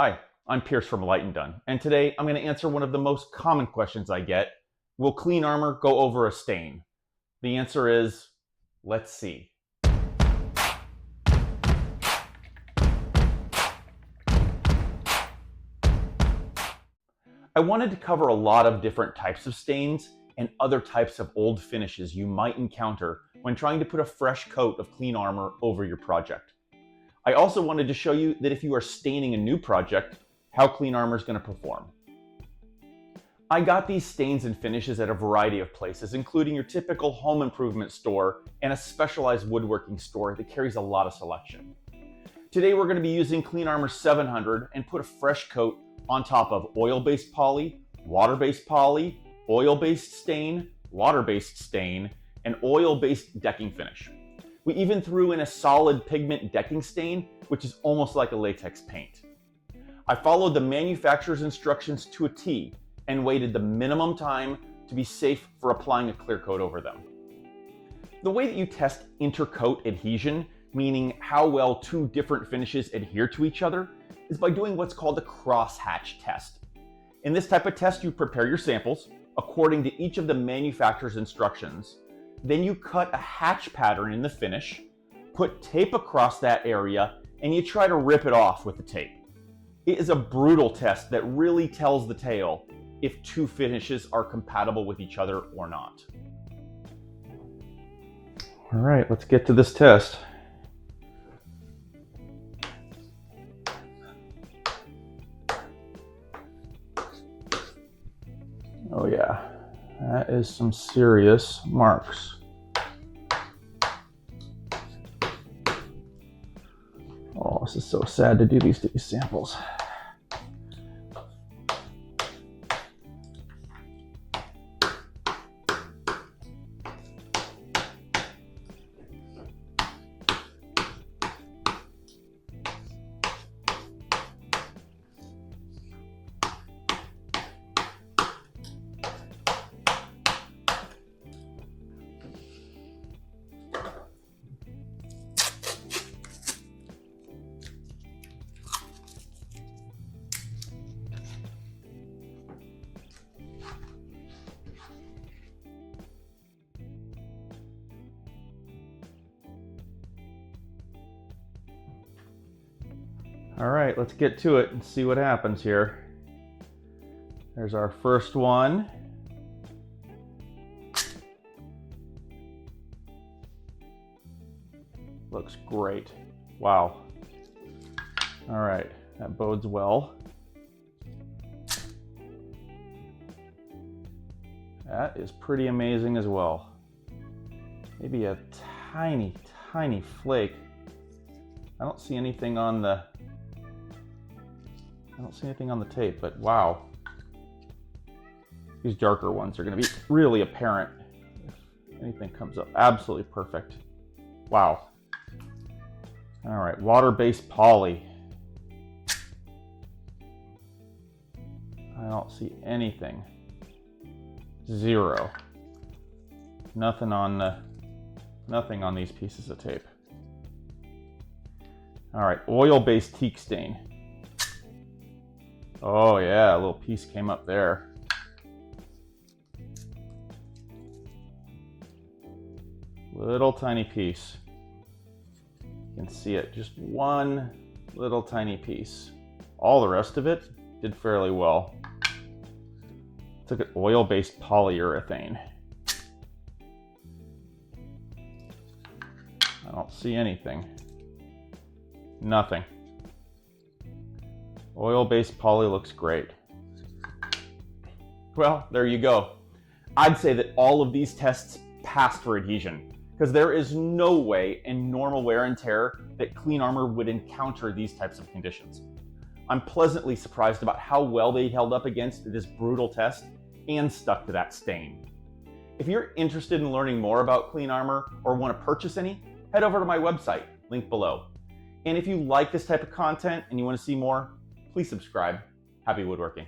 Hi, I'm Pierce from Light & Done, and today I'm going to answer one of the most common questions I get. Will clean armor go over a stain? The answer is, let's see. I wanted to cover a lot of different types of stains and other types of old finishes you might encounter when trying to put a fresh coat of clean armor over your project. I also wanted to show you that if you are staining a new project, how clean armor is going to perform. I got these stains and finishes at a variety of places, including your typical home improvement store and a specialized woodworking store that carries a lot of selection. Today we're going to be using Clean Armor 700 and put a fresh coat on top of oil-based poly, water-based poly, oil-based stain, water-based stain, and oil-based decking finish. We even threw in a solid pigment decking stain, which is almost like a latex paint. I followed the manufacturer's instructions to a T and waited the minimum time to be safe for applying a clear coat over them. The way that you test intercoat adhesion, meaning how well two different finishes adhere to each other, is by doing what's called a crosshatch test. In this type of test, you prepare your samples according to each of the manufacturer's instructions. Then you cut a hatch pattern in the finish, put tape across that area, and you try to rip it off with the tape. It is a brutal test that really tells the tale if two finishes are compatible with each other or not. All right, let's get to this test. Oh yeah, that is some serious marks. Oh, this is so sad to do these samples. All right, let's get to it and see what happens here. There's our first one. Looks great. Wow. All right, that bodes well. That is pretty amazing as well. Maybe a tiny, tiny flake. I don't see anything on the tape, but wow. These darker ones are going to be really apparent if anything comes up. Absolutely perfect. Wow. All right, water-based poly. I don't see anything. Zero. Nothing on these pieces of tape. All right, oil-based teak stain. Oh yeah, a little piece came up there. Little tiny piece. You can see it, just one little tiny piece. All the rest of it did fairly well. Took an oil-based polyurethane. I don't see anything. Nothing. Oil-based poly looks great. Well, there you go. I'd say that all of these tests passed for adhesion, because there is no way in normal wear and tear that Clean Armor would encounter these types of conditions. I'm pleasantly surprised about how well they held up against this brutal test and stuck to that stain. If you're interested in learning more about Clean Armor or want to purchase any, head over to my website, link below. And if you like this type of content and you want to see more, please subscribe. Happy woodworking.